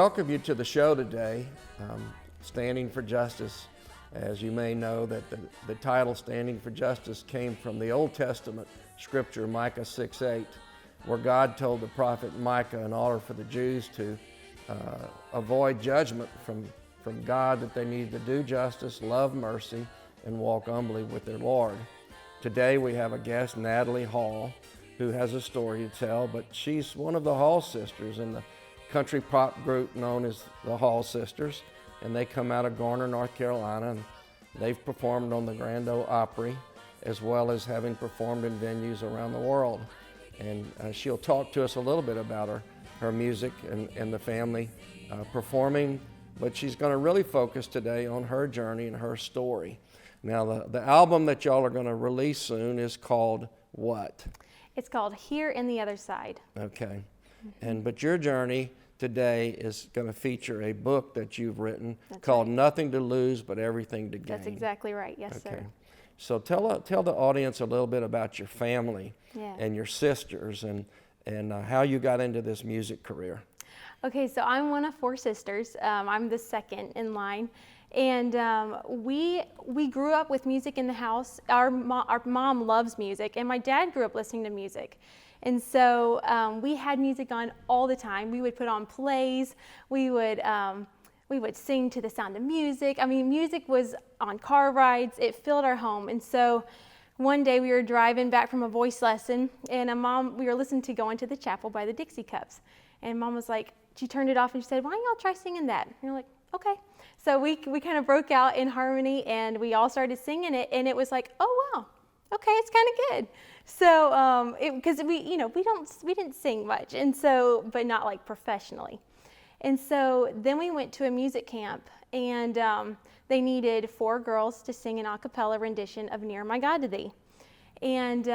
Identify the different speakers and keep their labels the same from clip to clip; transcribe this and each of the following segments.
Speaker 1: welcome you to the show today, Standing for Justice. As you may know, that the title Standing for Justice came from the Old Testament scripture, Micah 6:8, where God told the prophet Micah, in order for the Jews to avoid judgment from God, that they needed to do justice, love mercy, and walk humbly with their Lord. Today we have a guest, Natalie Hall, who has a story to tell, but she's one of the Hall sisters in the country pop group known as the Hall Sisters, and they come out of Garner, North Carolina, and they've performed on the Grand Ole Opry, as well as having performed in venues around the world. And she'll talk to us a little bit about her music and the family performing, but she's going to really focus today on her journey and her story. Now, the album that y'all are going to release soon is called what?
Speaker 2: It's called Here and the Other Side.
Speaker 1: Okay. But your journey today is going to feature a book that you've written called Nothing to Lose But Everything to Gain.
Speaker 2: That's exactly right. Yes,
Speaker 1: okay.
Speaker 2: sir.
Speaker 1: So tell the audience a little bit about your family and your sisters and how you got into this music career.
Speaker 2: Okay, so I'm one of 4 sisters. I'm the second in line. And we grew up with music in the house. Our mom loves music, and my dad grew up listening to music. And so we had music on all the time. We would put on plays. We would sing to the sound of music. I mean, music was on car rides. It filled our home. And so one day we were driving back from a voice lesson, and we were listening to Going to the Chapel by the Dixie Cups. And Mom was like, she turned it off and she said, "Why don't y'all try singing that?" And we're like, okay. So we kind of broke out in harmony, and we all started singing it, and it was like, oh wow, okay, it's kind of good. So because we didn't sing much, and so, but not like professionally. And so then we went to a music camp, and they needed 4 girls to sing an a cappella rendition of Near My God to Thee. And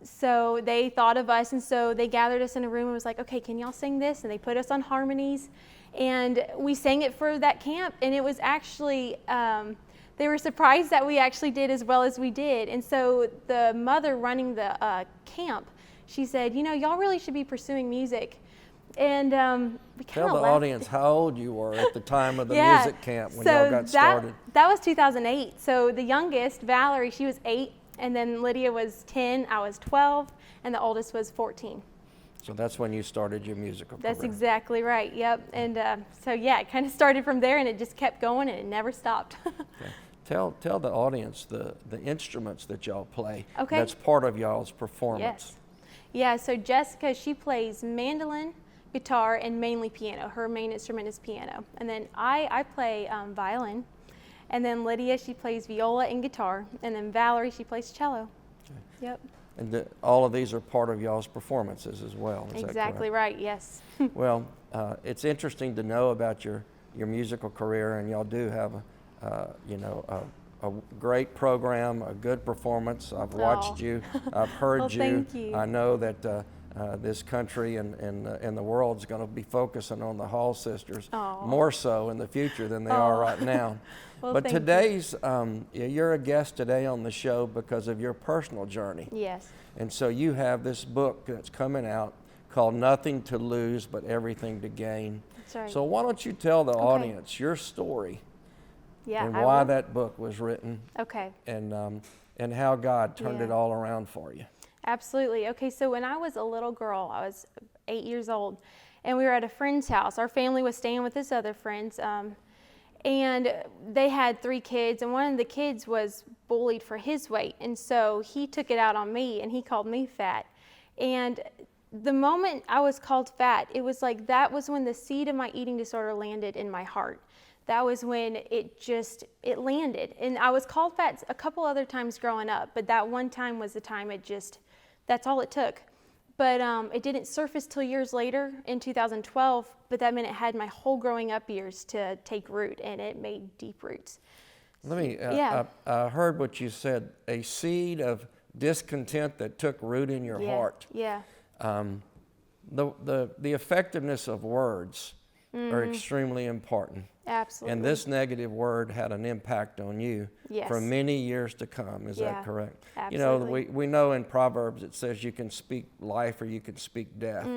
Speaker 2: so they thought of us, and so they gathered us in a room and was like, okay, can y'all sing this? And they put us on harmonies, and we sang it for that camp, and it was actually, they were surprised that we actually did as well as we did. And so the mother running the camp, she said, y'all really should be pursuing music. And we kind of
Speaker 1: Tell the
Speaker 2: laughed.
Speaker 1: audience how old you were at the time of the music camp when y'all got started.
Speaker 2: That was 2008. So the youngest, Valerie, she was 8, and then Lydia was 10, I was 12, and the oldest was 14.
Speaker 1: So that's when you started your musical career.
Speaker 2: That's exactly right, yep. And so yeah, it kind of started from there, and it just kept going, and it never stopped.
Speaker 1: Okay. Tell the audience the instruments that y'all play.
Speaker 2: Okay.
Speaker 1: That's part of y'all's performance.
Speaker 2: Yes. Yeah, so Jessica, she plays mandolin, guitar, and mainly piano. Her main instrument is piano. And then I play violin. And then Lydia, she plays viola and guitar. And then Valerie, she plays cello.
Speaker 1: Okay.
Speaker 2: Yep.
Speaker 1: And all of these are part of y'all's performances as well. Is
Speaker 2: Exactly right, yes.
Speaker 1: Well, it's interesting to know about your musical career, and y'all do have a great program, a good performance. I've watched you, I've heard
Speaker 2: Well,
Speaker 1: you.
Speaker 2: thank you.
Speaker 1: I know that this country and the world is going to be focusing on the Hall Sisters more so in the future than they are right now.
Speaker 2: Well,
Speaker 1: but
Speaker 2: thank
Speaker 1: today's, you're a guest today on the show because of your personal journey.
Speaker 2: Yes.
Speaker 1: And so you have this book that's coming out called Nothing to Lose But Everything to Gain.
Speaker 2: That's right.
Speaker 1: So why don't you tell the audience your story and why that book was written and how God turned it all around for you.
Speaker 2: Absolutely. Okay, so when I was a little girl, I was 8 years old, and we were at a friend's house. Our family was staying with this other friends, and they had 3 kids, and one of the kids was bullied for his weight, and so he took it out on me, and he called me fat. And the moment I was called fat, it was like that was when the seed of my eating disorder landed in my heart. That was when it landed. And I was called fat a couple other times growing up, but that one time was the time that's all it took. But it didn't surface till years later in 2012, but that meant it had my whole growing up years to take root, and it made deep roots.
Speaker 1: I heard what you said, a seed of discontent that took root in your heart.
Speaker 2: Yeah.
Speaker 1: The effectiveness of words are extremely important.
Speaker 2: Absolutely.
Speaker 1: And this negative word had an impact on you
Speaker 2: Yes.
Speaker 1: for many years to come. Is that correct?
Speaker 2: Absolutely.
Speaker 1: You know, we know in Proverbs it says you can speak life or you can speak death.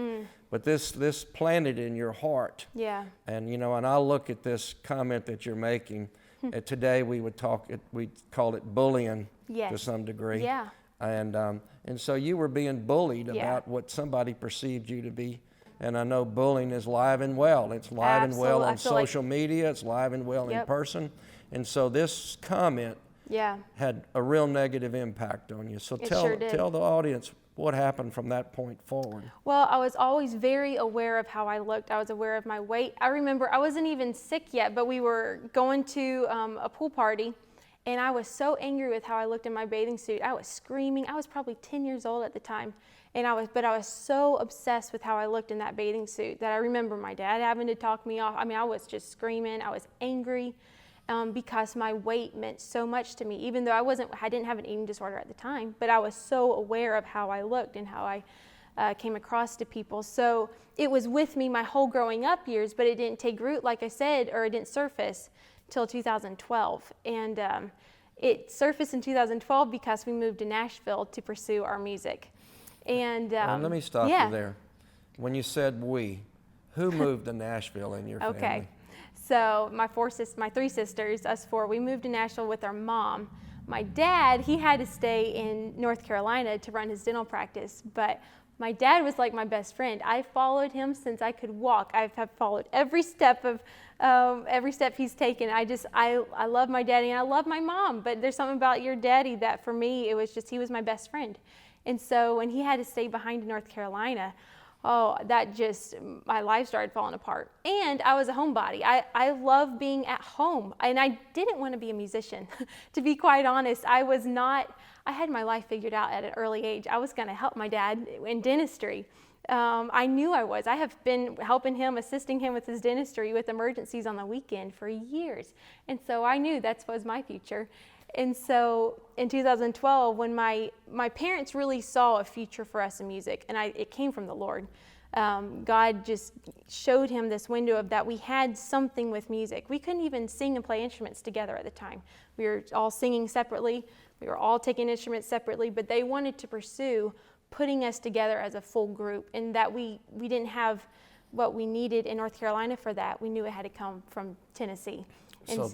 Speaker 1: But this planted in your heart.
Speaker 2: Yeah.
Speaker 1: And, you know, and I'll look at this comment that you're making. Today we call it bullying to some degree.
Speaker 2: Yeah.
Speaker 1: And so you were being bullied about what somebody perceived you to be. And I know bullying is live and well. It's live and well on social media. It's live and well in person. And so this comment had a real negative impact on you. So tell the audience what happened from that point forward.
Speaker 2: Well, I was always very aware of how I looked. I was aware of my weight. I remember I wasn't even sick yet, but we were going to a pool party. And I was so angry with how I looked in my bathing suit. I was screaming. I was probably 10 years old at the time. But I was so obsessed with how I looked in that bathing suit that I remember my dad having to talk me off. I mean, I was just screaming. I was angry because my weight meant so much to me, even though I didn't have an eating disorder at the time, but I was so aware of how I looked and how I came across to people. So it was with me my whole growing up years, but it didn't take root, like I said, or it didn't surface till 2012. And it surfaced in 2012 because we moved to Nashville to pursue our music. And
Speaker 1: let me stop you there. When you said we, who moved to Nashville in your family?
Speaker 2: Okay. So my three sisters, us four, we moved to Nashville with our mom. My dad, he had to stay in North Carolina to run his dental practice, but my dad was like my best friend. I followed him since I could walk. I've followed every step he's taken. I love my daddy and I love my mom, but there's something about your daddy that for me, he was my best friend. And so when he had to stay behind in North Carolina, my life started falling apart. And I was a homebody. I love being at home. And I didn't want to be a musician. To be quite honest, I had my life figured out at an early age. I was going to help my dad in dentistry. I knew I was. I have been helping him, assisting him with his dentistry with emergencies on the weekend for years. And so I knew that was my future. And so in 2012, when my parents really saw a future for us in music, and it came from the Lord. God just showed him this window of that we had something with music. We couldn't even sing and play instruments together at the time. We were all singing separately. We were all taking instruments separately, but they wanted to pursue putting us together as a full group, and that we didn't have what we needed in North Carolina for that. We knew it had to come from Tennessee. And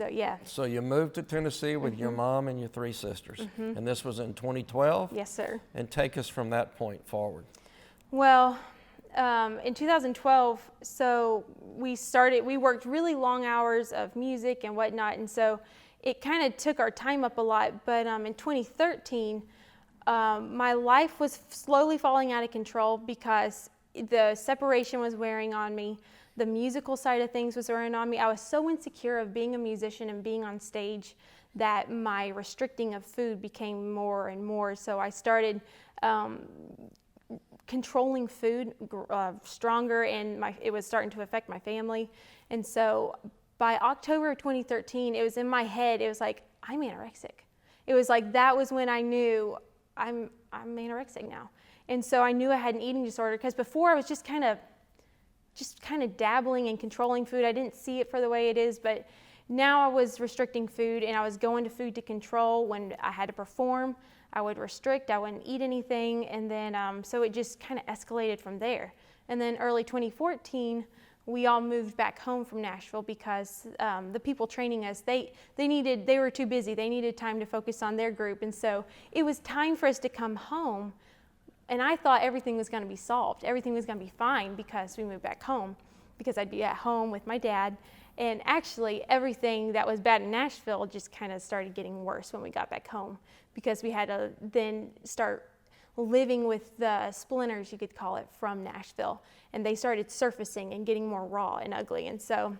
Speaker 1: so you moved to Tennessee with your mom and your three sisters, and this was in 2012?
Speaker 2: Yes, sir.
Speaker 1: And take us from that point forward.
Speaker 2: Well, in 2012, so we worked really long hours of music and whatnot, and so it kind of took our time up a lot. But in 2013, my life was slowly falling out of control because the separation was wearing on me. The musical side of things was wearing on me. I was so insecure of being a musician and being on stage that my restricting of food became more and more. So I started controlling food stronger, and it was starting to affect my family. And so by October of 2013, it was in my head, it was like, I'm anorexic. It was like, that was when I knew I'm anorexic now. And so I knew I had an eating disorder, because before I was just kind of dabbling and controlling food. I didn't see it for the way it is, but now I was restricting food, and I was going to food to control. When I had to perform, I would restrict, I wouldn't eat anything, and then so it just kind of escalated from there. And then early 2014, we all moved back home from Nashville because the people training us, they were too busy. They needed time to focus on their group, and so it was time for us to come home. And I thought everything was going to be solved. Everything was going to be fine because we moved back home, because I'd be at home with my dad. And actually, everything that was bad in Nashville just kind of started getting worse when we got back home, because we had to then start living with the splinters, you could call it, from Nashville. And they started surfacing and getting more raw and ugly. And so,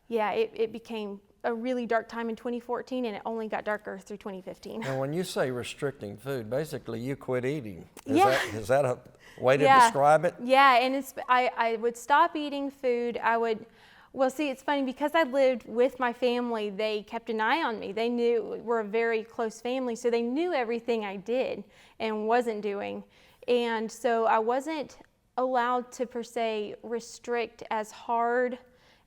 Speaker 2: yeah, it became a really dark time in 2014, and it only got darker through 2015.
Speaker 1: And when you say restricting food, basically you quit eating. Is
Speaker 2: Yeah.
Speaker 1: that a way to describe it?
Speaker 2: Yeah, and I would stop eating food. It's funny, because I lived with my family, they kept an eye on me. They knew we're a very close family, so they knew everything I did and wasn't doing. And so I wasn't allowed to, per se, restrict as hard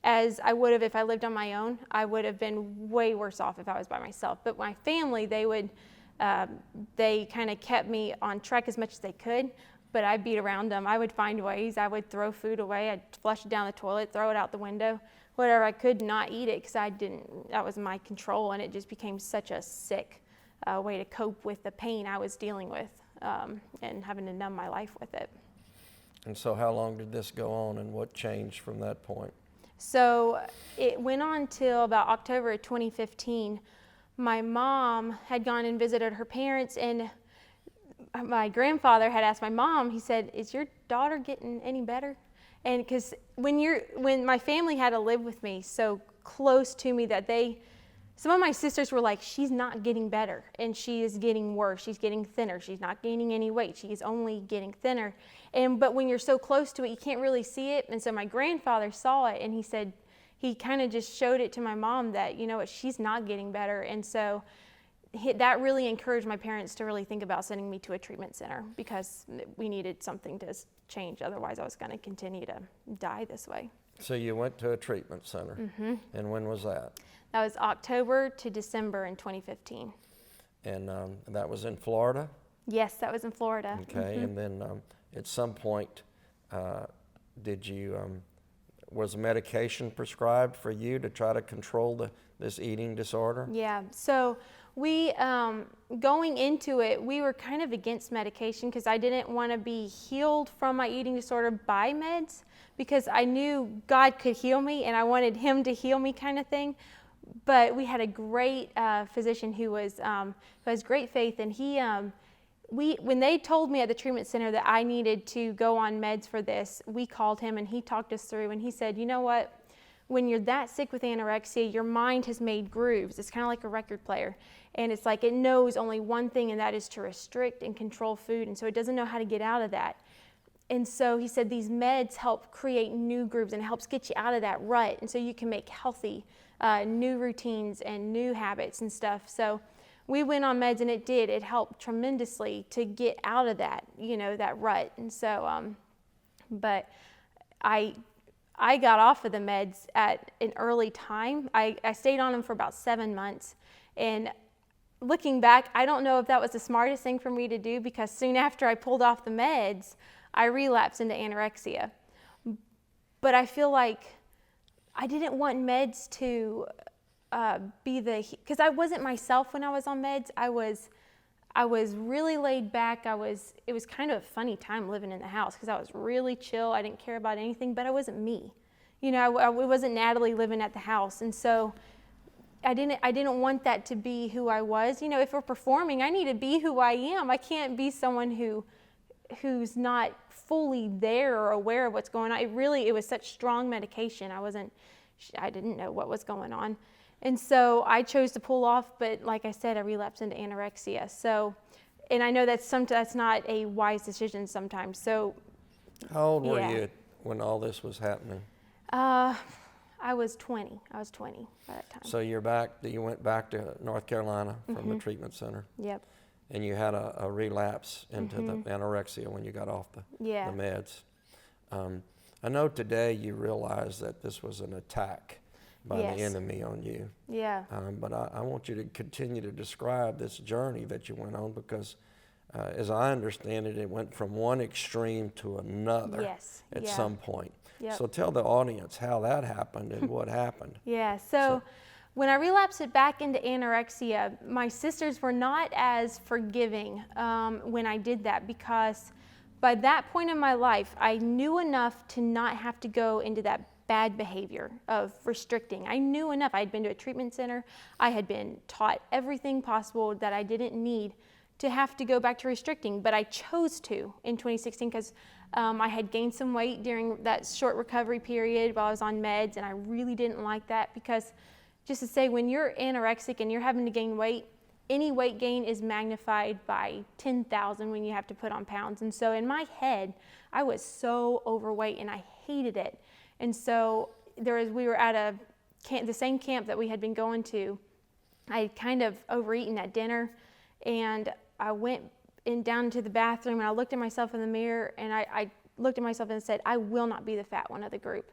Speaker 2: as I would have if I lived on my own. I would have been way worse off if I was by myself. But my family, they kind of kept me on track as much as they could, but I beat around them. I would find ways. I would throw food away. I'd flush it down the toilet, throw it out the window, whatever I could, not eat it, because that was my control, and it just became such a sick way to cope with the pain I was dealing with, and having to numb my life with it.
Speaker 1: And so how long did this go on, and what changed from that point?
Speaker 2: So it went on till about October of 2015. My mom had gone and visited her parents, and my grandfather had asked my mom, he said, "Is your daughter getting any better?" And because when my family had to live with me so close to me that some of my sisters were like, "She's not getting better, and she is getting worse. She's getting thinner. She's not gaining any weight. She's only getting thinner." But when you're so close to it, you can't really see it. And so my grandfather saw it, and he said, he kind of just showed it to my mom that, you know what, she's not getting better. And so that really encouraged my parents to really think about sending me to a treatment center, because we needed something to change. Otherwise, I was going to continue to die this way.
Speaker 1: So you went to a treatment center.
Speaker 2: Mm-hmm.
Speaker 1: And when was that?
Speaker 2: That was October to December in 2015.
Speaker 1: And that was in Florida?
Speaker 2: Yes, that was in Florida.
Speaker 1: Okay,
Speaker 2: Mm-hmm.
Speaker 1: and then at some point, was medication prescribed for you to try to control this eating disorder?
Speaker 2: Yeah, so we, going into it, we were kind of against medication, because I didn't want to be healed from my eating disorder by meds, because I knew God could heal me and I wanted Him to heal me, kind of thing. But we had a great physician who has great faith, and when they told me at the treatment center that I needed to go on meds for this, we called him and he talked us through, and he said, "You know what? When you're that sick with anorexia, your mind has made grooves. It's kind of like a record player. And it's like it knows only one thing, and that is to restrict and control food. And so it doesn't know how to get out of that." And so he said these meds help create new grooves, and it helps get you out of that rut. And so you can make healthy new routines and new habits and stuff. So we went on meds, and it helped tremendously to get out of that, that rut. And so, but I got off of the meds at an early time. I stayed on them for about 7 months. And looking back, I don't know if that was the smartest thing for me to do, because soon after I pulled off the meds, I relapsed into anorexia. But I feel like I didn't want meds to because I wasn't myself when I was on meds. I was really laid back. It was kind of a funny time living in the house, because I was really chill. I didn't care about anything, but I wasn't me. I wasn't Natalie living at the house. And so I didn't want that to be who I was. If we're performing, I need to be who I am. I can't be someone who's not fully there or aware of what's going on. It was such strong medication. I didn't know what was going on. And so I chose to pull off, but like I said, I relapsed into anorexia. So, and I know that's not a wise decision sometimes. So,
Speaker 1: how old were you when all this was happening?
Speaker 2: I was 20. I was 20 by that time.
Speaker 1: So you went back to North Carolina from the treatment center.
Speaker 2: Yep.
Speaker 1: And you had a relapse into the anorexia when you got off the meds. I know today you realize that this was an attack by the enemy on you.
Speaker 2: Yeah.
Speaker 1: But I want you to continue to describe this journey that you went on, because as I understand it, it went from one extreme to another at some point.
Speaker 2: Yep.
Speaker 1: So tell the audience how that happened and what happened.
Speaker 2: Yeah, so when I relapsed it back into anorexia, my sisters were not as forgiving when I did that, because by that point in my life, I knew enough to not have to go into that bad behavior of restricting. I knew enough. I had been to a treatment center. I had been taught everything possible that I didn't need to have to go back to restricting, but I chose to in 2016 because I had gained some weight during that short recovery period while I was on meds, and I really didn't like that, because just to say, when you're anorexic and you're having to gain weight, any weight gain is magnified by 10,000 when you have to put on pounds. And so in my head, I was so overweight and I hated it. And so we were at the same camp that we had been going to. I had kind of overeaten at dinner, and I went down to the bathroom, and I looked at myself in the mirror, and I looked at myself and said, I will not be the fat one of the group.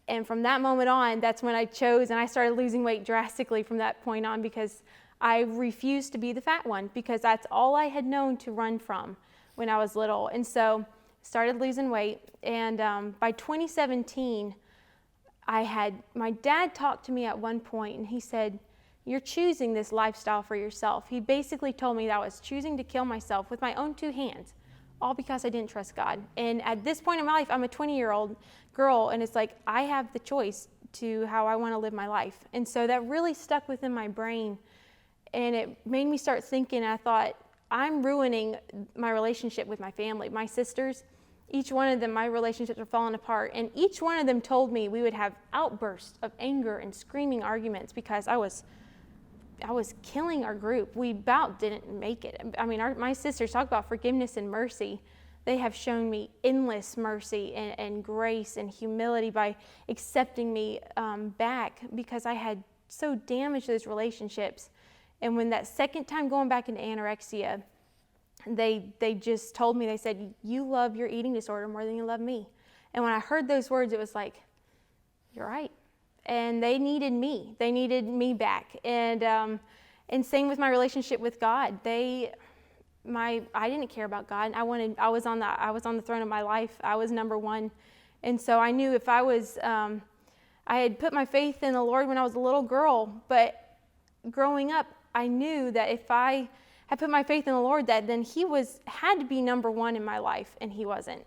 Speaker 2: And from that moment on, that's when I chose, and I started losing weight drastically from that point on, because I refused to be the fat one, because that's all I had known to run from when I was little. And so started losing weight. And by 2017, my dad talked to me at one point, and he said, you're choosing this lifestyle for yourself. He basically told me that I was choosing to kill myself with my own 2 hands, all because I didn't trust God. And at this point in my life, I'm a 20-year-old girl, and it's like I have the choice to how I want to live my life. And so that really stuck within my brain, and it made me start thinking. I thought, I'm ruining my relationship with my family. My sisters, each one of them, my relationships are falling apart, and each one of them told me we would have outbursts of anger and screaming arguments because I was killing our group. We about didn't make it. I mean, my sisters talk about forgiveness and mercy. They have shown me endless mercy and grace and humility by accepting me back, because I had so damaged those relationships. And when that second time going back into anorexia, they just told me, they said, you love your eating disorder more than you love me. And when I heard those words, it was like, you're right. And they needed me. They needed me back. And same with my relationship with God. I didn't care about God. I was on the throne of my life. I was number one. And so I knew if I had put my faith in the Lord when I was a little girl, but growing up, I knew that if I had put my faith in the Lord, that then He had to be number one in my life, and He wasn't.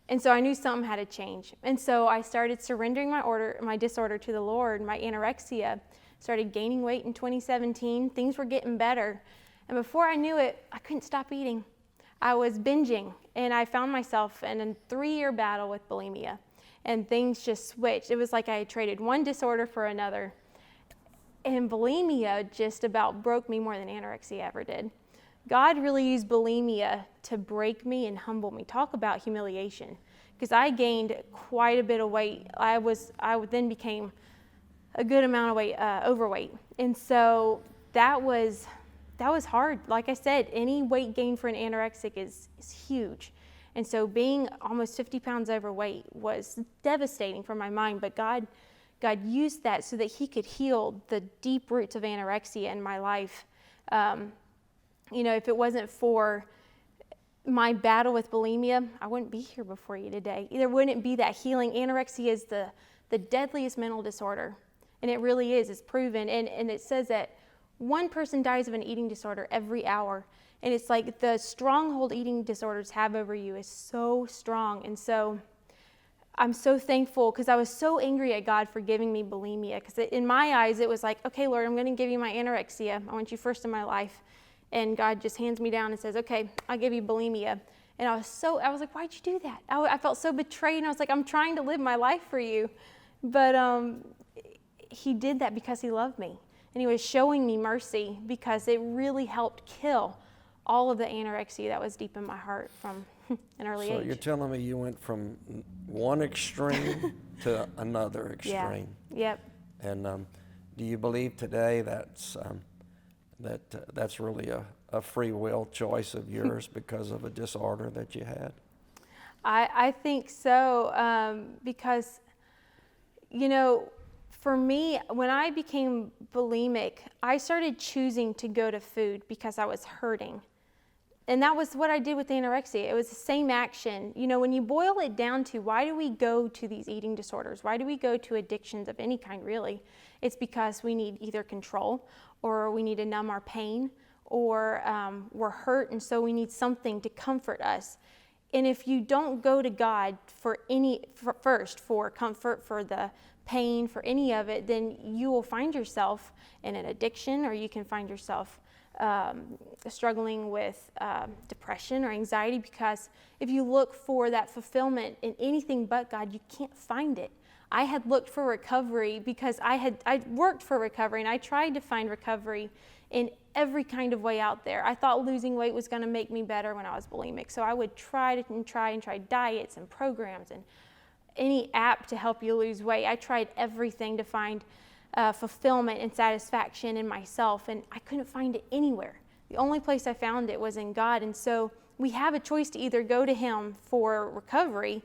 Speaker 2: And so I knew something had to change. And so I started surrendering my disorder to the Lord. My anorexia started gaining weight in 2017. Things were getting better. And before I knew it, I couldn't stop eating. I was binging, and I found myself in a 3-year battle with bulimia. And things just switched. It was like I had traded one disorder for another. And bulimia just about broke me more than anorexia ever did. God really used bulimia to break me and humble me. Talk about humiliation. Because I gained quite a bit of weight. I then became a good amount of weight, overweight. And so that was hard. Like I said, any weight gain for an anorexic is huge. And so being almost 50 pounds overweight was devastating for my mind. But God used that so that He could heal the deep roots of anorexia in my life. If it wasn't for my battle with bulimia, I wouldn't be here before you today. There wouldn't be that healing. Anorexia is the deadliest mental disorder, and it really is. It's proven, and it says that one person dies of an eating disorder every hour, and it's like the stronghold eating disorders have over you is so strong. And so I'm so thankful, because I was so angry at God for giving me bulimia, because in my eyes it was like, okay, Lord, I'm going to give you my anorexia. I want you first in my life. And God just hands me down and says, okay, I'll give you bulimia. And I was like, why'd you do that? I felt so betrayed, and I was like, I'm trying to live my life for you. But He did that because He loved me. And He was showing me mercy, because it really helped kill all of the anorexia that was deep in my heart from an early age.
Speaker 1: So you're telling me you went from one extreme to another extreme.
Speaker 2: Yeah. Yep.
Speaker 1: And do you believe today that's really a free will choice of yours because of a disorder that you had?
Speaker 2: I think so, because, for me, when I became bulimic, I started choosing to go to food because I was hurting. And that was what I did with anorexia. It was the same action. When you boil it down to why do we go to these eating disorders? Why do we go to addictions of any kind, really? It's because we need either control, or we need to numb our pain, or we're hurt, and so we need something to comfort us. And if you don't go to God first for comfort, for the pain, for any of it, then you will find yourself in an addiction, or you can find yourself struggling with depression or anxiety, because if you look for that fulfillment in anything but God, you can't find it. I had looked for recovery because I worked for recovery, and I tried to find recovery in every kind of way out there. I thought losing weight was going to make me better when I was bulimic, so I would try diets and programs and any app to help you lose weight. I tried everything to find fulfillment and satisfaction in myself, and I couldn't find it anywhere. The only place I found it was in God. And so we have a choice to either go to Him for recovery,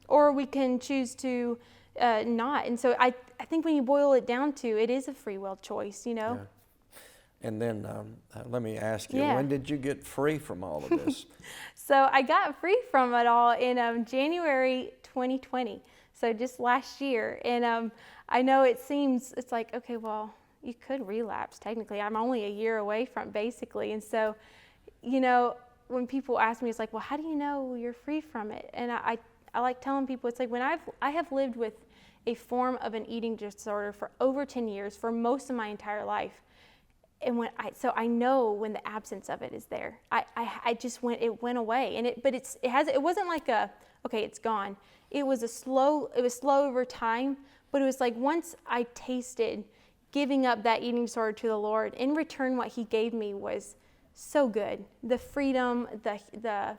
Speaker 2: or we can choose to not. And so I think when you boil it down to, it is a free will choice, you know?
Speaker 1: Yeah. And then let me ask you,
Speaker 2: Yeah.
Speaker 1: when did you get free from all of this?
Speaker 2: So I got free from it all in January 2020, so just last year. And I know it's like, okay, well, you could relapse technically. I'm only a year away from basically. And so, you know, when people ask me, it's like, well, how do you know you're free from it? And I like telling people, it's like when I have lived with a form of an eating disorder for over 10 years, for most of my entire life. And so I know when the absence of it is there. It went away. And it wasn't like okay, it's gone. It was slow over time, but it was like once I tasted giving up that eating disorder to the Lord, in return what He gave me was so good. The freedom, the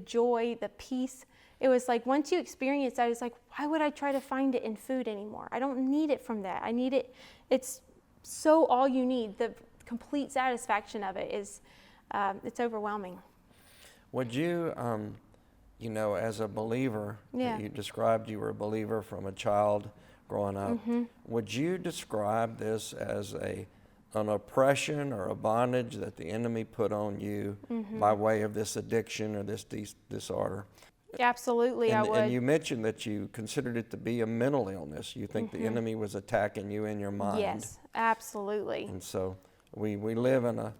Speaker 2: joy, the peace. It was like once you experience that, it's like, why would I try to find it in food anymore? I don't need it from that. I need it. It's so all you need. The complete satisfaction of it is, it's overwhelming.
Speaker 1: Would you, you know, as a believer,
Speaker 2: Yeah.
Speaker 1: you described you were a believer from a child growing up.
Speaker 2: Mm-hmm.
Speaker 1: Would you describe this as an oppression or a bondage that the enemy put on you
Speaker 2: Mm-hmm.
Speaker 1: by way of this addiction or this disorder?
Speaker 2: Absolutely, I would.
Speaker 1: And you mentioned that you considered it to be a mental illness. You think the enemy was attacking you in your mind.
Speaker 2: Yes, absolutely.
Speaker 1: And so we live in a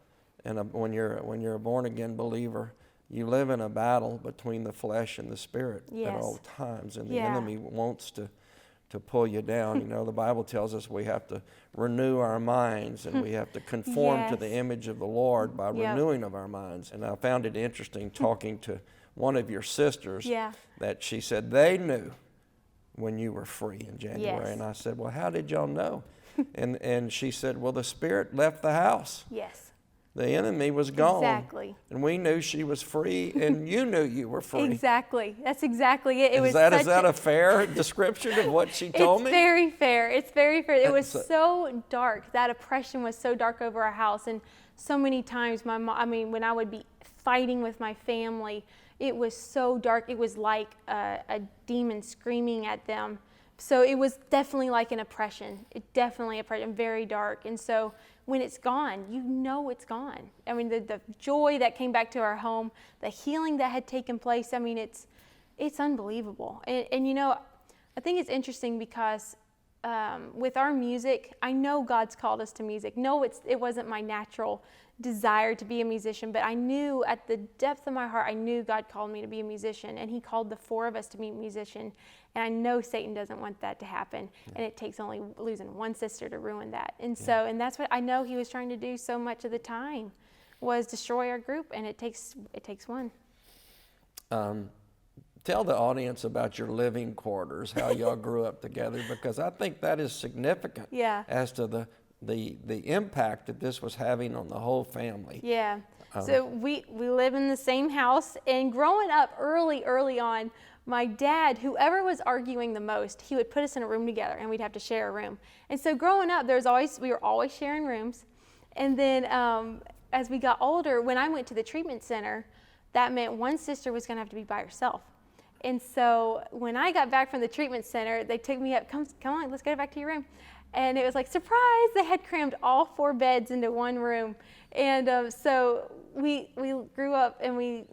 Speaker 1: when you're a born again believer, you live in a battle between the flesh and the spirit
Speaker 2: Yes.
Speaker 1: at all times, and the
Speaker 2: Yeah.
Speaker 1: enemy wants to pull you down. You know, the Bible tells us we have to renew our minds and we have to conform to the
Speaker 2: Yes.
Speaker 1: image of the Lord by
Speaker 2: Yep.
Speaker 1: renewing of our minds. And I found it interesting talking to one of your sisters
Speaker 2: Yeah.
Speaker 1: that she said they knew when you were free in January.
Speaker 2: Yes.
Speaker 1: And I said, well, how did y'all know? and she said, well, the spirit left the house.
Speaker 2: Yes.
Speaker 1: The enemy was gone.
Speaker 2: Exactly.
Speaker 1: And we knew she was free, and you knew you were free.
Speaker 2: Exactly. That's exactly it.
Speaker 1: Is that a fair description of what she told me?
Speaker 2: It's very fair. It's very fair. It was
Speaker 1: That's
Speaker 2: so dark. That oppression was so dark over our house. And so many times my mom, when I would be fighting with my family, it was so dark. It was like a demon screaming at them. So it was definitely like an oppression. Very dark. And so when it's gone, you know it's gone. I mean, the joy that came back to our home, the healing that had taken place, I mean, it's unbelievable. And you know, I think it's interesting because with our music, I know God's called us to music. No, it wasn't my natural desire to be a musician, but I knew at the depth of my heart, I knew God called me to be a musician, and He called the four of us to be a musician. And I know Satan doesn't want that to happen, and it takes only losing one sister to ruin that. And so, and that's what I know He was trying to do so much of the time, was destroy our group, and it takes one.
Speaker 1: Tell the audience about your living quarters, how y'all grew up together, because I think that is significant.
Speaker 2: Yeah.
Speaker 1: As to the impact that this was having on the whole family.
Speaker 2: Yeah. So we live in the same house, and growing up early on, my dad, whoever was arguing the most, he would put us in a room together, and we'd have to share a room. And so growing up, we were always sharing rooms. And then as we got older, when I went to the treatment center, that meant one sister was going to have to be by herself. And so when I got back from the treatment center, they took me up, come on, let's go back to your room. And it was like, surprise, they had crammed all 4 beds into one room. And so we grew up, and we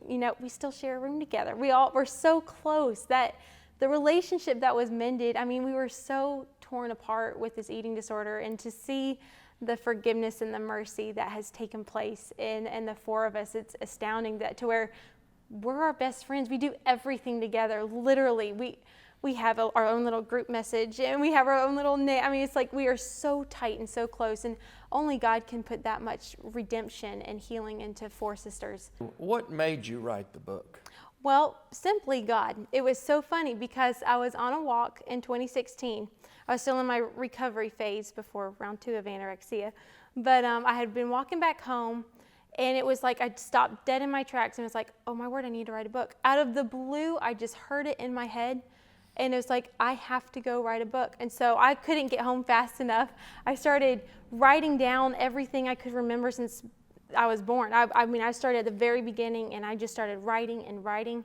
Speaker 2: still share a room together. We're so close that the relationship that was mended, I mean, we were so torn apart with this eating disorder, and to see the forgiveness and the mercy that has taken place in the 4 of us, it's astounding that to where we're our best friends. We do everything together, literally. We have our own little group message, and we have our own little name. I mean, it's like we are so tight and so close, and only God can put that much redemption and healing into 4 sisters.
Speaker 1: What made you write the book?
Speaker 2: Well, simply God. It was so funny because I was on a walk in 2016. I was still in my recovery phase before round 2 of anorexia, but I had been walking back home, and it was like I stopped dead in my tracks, and it was like, oh my word, I need to write a book. Out of the blue, I just heard it in my head. And it was like, I have to go write a book. And so I couldn't get home fast enough. I started writing down everything I could remember since I was born. I mean, I started at the very beginning, and I just started writing and writing.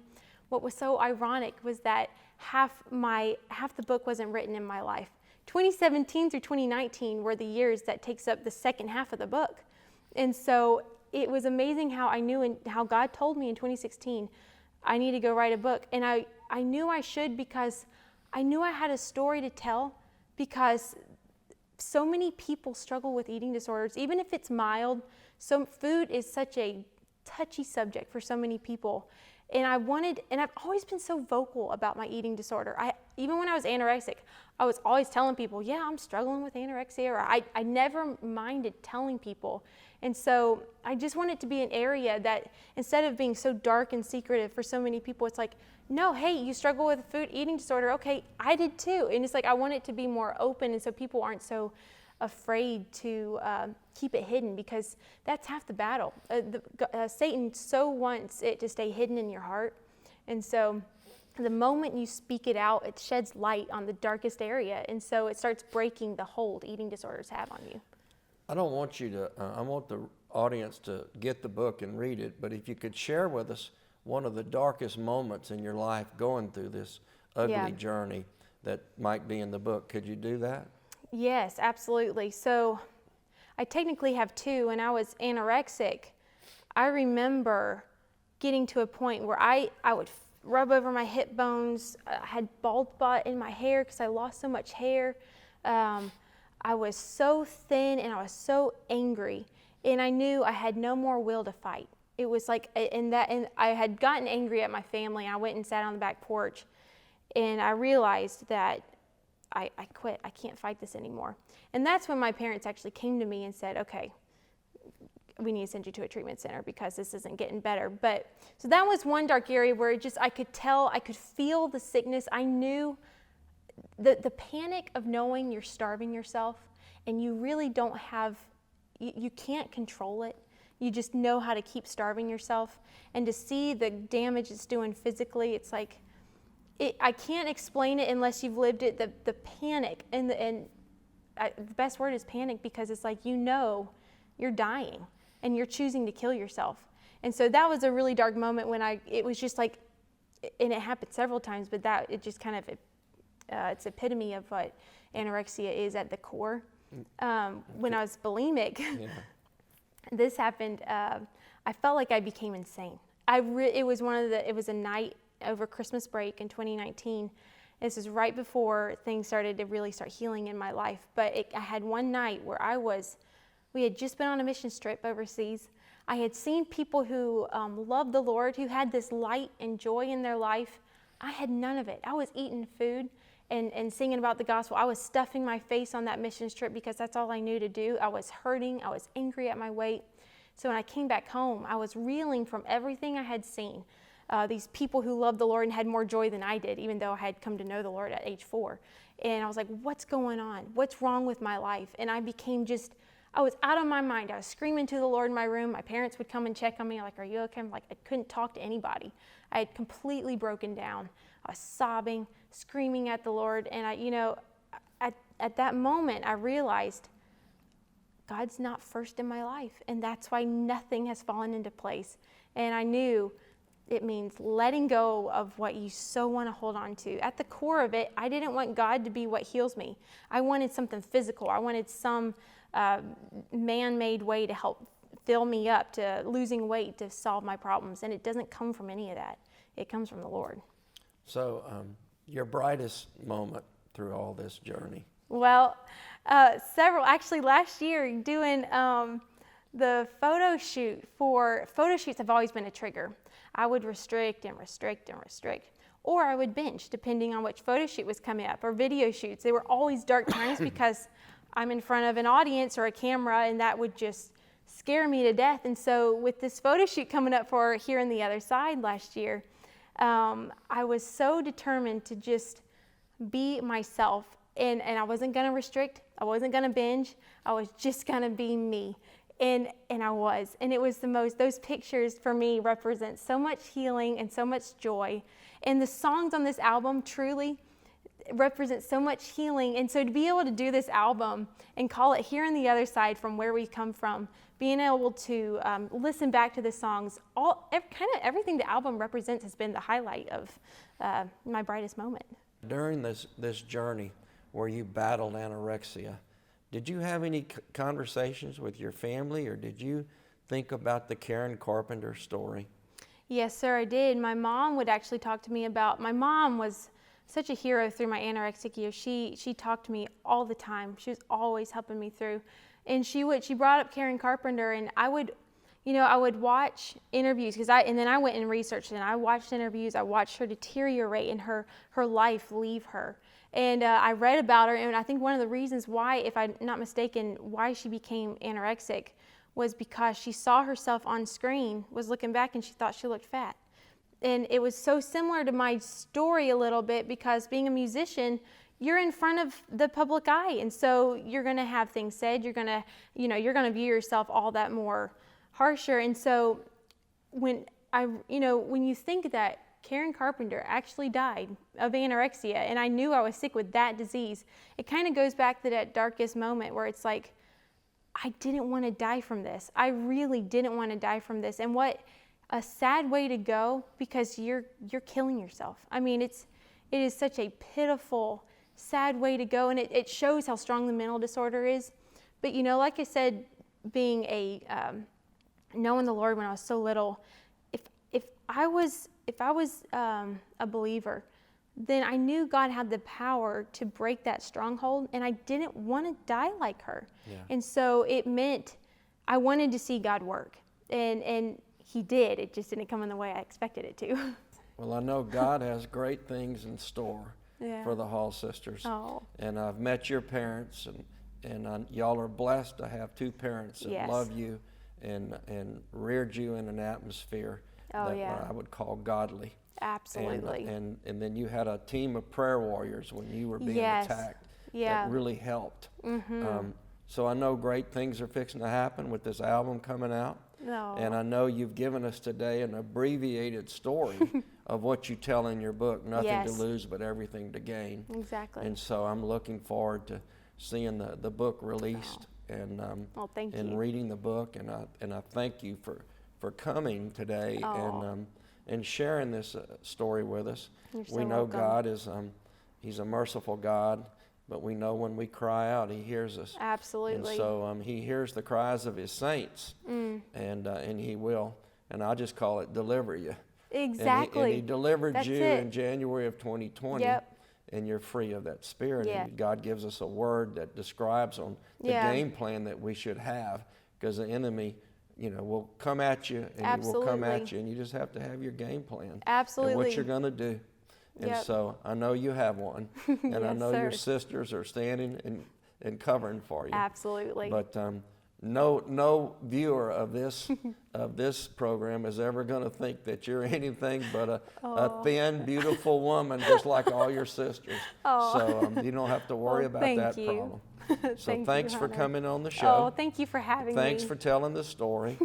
Speaker 2: What was so ironic was that half the book wasn't written in my life. 2017 through 2019 were the years that takes up the second half of the book. And so it was amazing how I knew and how God told me in 2016, I need to go write a book. And I knew I should, because I knew I had a story to tell, because so many people struggle with eating disorders, even if it's mild. So food is such a touchy subject for so many people. And I've always been so vocal about my eating disorder. Even when I was anorexic, I was always telling people, yeah, I'm struggling with anorexia, or I never minded telling people. And so I just want it to be an area that, instead of being so dark and secretive for so many people, it's like, no, hey, you struggle with food eating disorder. Okay, I did too. And it's like, I want it to be more open, and so people aren't so afraid to keep it hidden, because that's half the battle. Satan so wants it to stay hidden in your heart. And so the moment you speak it out, it sheds light on the darkest area. And so it starts breaking the hold eating disorders have on you.
Speaker 1: I don't want you to, I want the audience to get the book and read it, but if you could share with us one of the darkest moments in your life going through this ugly journey that might be in the book, could you do that?
Speaker 2: Yes, absolutely. So I technically have two. When I was anorexic, I remember getting to a point where I would rub over my hip bones. I had bald spot in my hair because I lost so much hair. I was so thin, and I was so angry, and I knew I had no more will to fight. It was like, and I had gotten angry at my family. I went and sat on the back porch, and I realized that I quit. I can't fight this anymore. And that's when my parents actually came to me and said, okay, we need to send you to a treatment center because this isn't getting better. But so that was one dark area where I could tell, I could feel the sickness. I knew the panic of knowing you're starving yourself, and you really don't have, you can't control it. You just know how to keep starving yourself. And to see the damage it's doing physically, it's like, I can't explain it unless you've lived it. The panic, and the best word is panic, because it's like, you know you're dying and you're choosing to kill yourself. And so that was a really dark moment when it was just like, and it happened several times, but it just kind of, it's epitome of what anorexia is at the core. When I was bulimic, this happened, I felt like I became insane. It was a night over Christmas break in 2019. This is right before things started to really start healing in my life. But I had one night where we had just been on a mission trip overseas. I had seen people who loved the Lord, who had this light and joy in their life. I had none of it. I was eating food and singing about the gospel. I was stuffing my face on that mission trip because that's all I knew to do. I was hurting. I was angry at my weight. So when I came back home, I was reeling from everything I had seen. These people who loved the Lord and had more joy than I did, even though I had come to know the Lord at age 4. And I was like, what's going on? What's wrong with my life? And I was out of my mind. I was screaming to the Lord in my room. My parents would come and check on me, like, are you okay? I'm like, I couldn't talk to anybody. I had completely broken down. I was sobbing, screaming at the Lord. And at that moment, I realized God's not first in my life. And that's why nothing has fallen into place. And I knew it means letting go of what you so want to hold on to. At the core of it, I didn't want God to be what heals me. I wanted something physical. I wanted some man-made way to help fill me up, to losing weight, to solve my problems. And it doesn't come from any of that. It comes from the Lord.
Speaker 1: So your brightest moment through all this journey?
Speaker 2: Well, several. Actually, last year doing the photo shoot photo shoots have always been a trigger. I would restrict and restrict and restrict. Or I would binge, depending on which photo shoot was coming up, or video shoots. They were always dark times because I'm in front of an audience or a camera, and that would just scare me to death. And so with this photo shoot coming up for Here on the Other Side last year, I was so determined to just be myself. And I wasn't going to restrict. I wasn't going to binge. I was just going to be me. And I was. And it was those pictures for me represent so much healing and so much joy. And the songs on this album, truly, represents so much healing. And so to be able to do this album and call it Here on the Other Side, from where we come from, being able to listen back to the songs, kind of everything the album represents has been the highlight of my brightest moment.
Speaker 1: During this journey where you battled anorexia, did you have any conversations with your family, or did you think about the Karen Carpenter story?
Speaker 2: Yes, sir, I did. My mom would actually talk to me about, my mom was such a hero through my anorexic years. She talked to me all the time. She was always helping me through. And she brought up Karen Carpenter, and I would watch interviews, and then I went and researched, and I watched interviews. I watched her deteriorate and her life leave her. And I read about her, and I think one of the reasons why, if I'm not mistaken, why she became anorexic was because she saw herself on screen, was looking back, and she thought she looked fat. And it was so similar to my story a little bit, because being a musician, you're in front of the public eye, and so you're going to have things said. You're going to view yourself all that more harsher. And so when you think that Karen Carpenter actually died of anorexia, and I knew I was sick with that disease, it kind of goes back to that darkest moment where it's like, I didn't want to die from this. I really didn't want to die from this. And what a sad way to go, because you're killing yourself. I mean, it is such a pitiful, sad way to go, and it shows how strong the mental disorder is. But like I said, being knowing the Lord when I was so little, if I was a believer, then I knew God had the power to break that stronghold, and I didn't want to die like her. Yeah. And so it meant I wanted to see God work, and He did. It just didn't come in the way I expected it to.
Speaker 1: Well, I know God has great things in store for the Hall sisters.
Speaker 2: Oh.
Speaker 1: And I've met your parents, and y'all are blessed to have two parents that love you and reared you in an atmosphere that I would call godly.
Speaker 2: Absolutely.
Speaker 1: And then you had a team of prayer warriors when you were being attacked.
Speaker 2: Yeah.
Speaker 1: That really helped.
Speaker 2: Mm-hmm.
Speaker 1: So I know great things are fixing to happen with this album coming out.
Speaker 2: No.
Speaker 1: And I know you've given us today an abbreviated story of what you tell in your book, nothing to lose but everything to gain.
Speaker 2: Exactly.
Speaker 1: And so I'm looking forward to seeing the book released and
Speaker 2: thank you.
Speaker 1: and reading the book. And I thank you for coming today and sharing this story with us.
Speaker 2: You're so
Speaker 1: we know
Speaker 2: welcome.
Speaker 1: God is He's a merciful God, but we know when we cry out, He hears us.
Speaker 2: Absolutely.
Speaker 1: And so He hears the cries of His saints, and He will, and I'll just call it deliver you.
Speaker 2: Exactly.
Speaker 1: And He delivered you in January of 2020.
Speaker 2: Yep.
Speaker 1: And you're free of that spirit.
Speaker 2: Yeah.
Speaker 1: And God gives us a word that describes on the game plan that we should have, because the enemy, will come at you, and he will come at you, and you just have to have your game plan.
Speaker 2: Absolutely.
Speaker 1: And what you're going to do. And so I know you have one, and I know your sisters are standing and covering for you.
Speaker 2: Absolutely.
Speaker 1: But no viewer of this program is ever going to think that you're anything but a thin, beautiful woman, just like all your sisters. So you don't have to worry about that problem. So thanks for coming on the show.
Speaker 2: Oh, thank you for having me.
Speaker 1: Thanks for telling the story.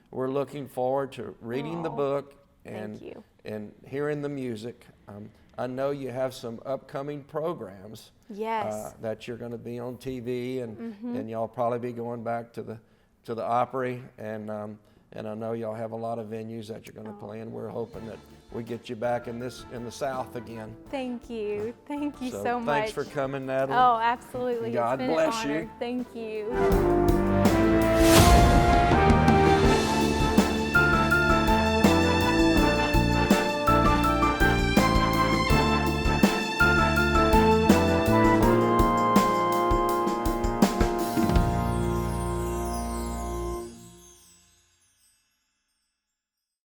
Speaker 1: We're looking forward to reading the book and hearing the music. I know you have some upcoming programs that you're going to be on TV, and y'all probably be going back to the Opry, and I know y'all have a lot of venues that you're going to play in. We're hoping that we get you back in the South again.
Speaker 2: Thank you so much.
Speaker 1: Thanks for coming, Natalie.
Speaker 2: Oh, absolutely.
Speaker 1: God
Speaker 2: It's been
Speaker 1: bless
Speaker 2: an honor.
Speaker 1: you.
Speaker 2: Thank you.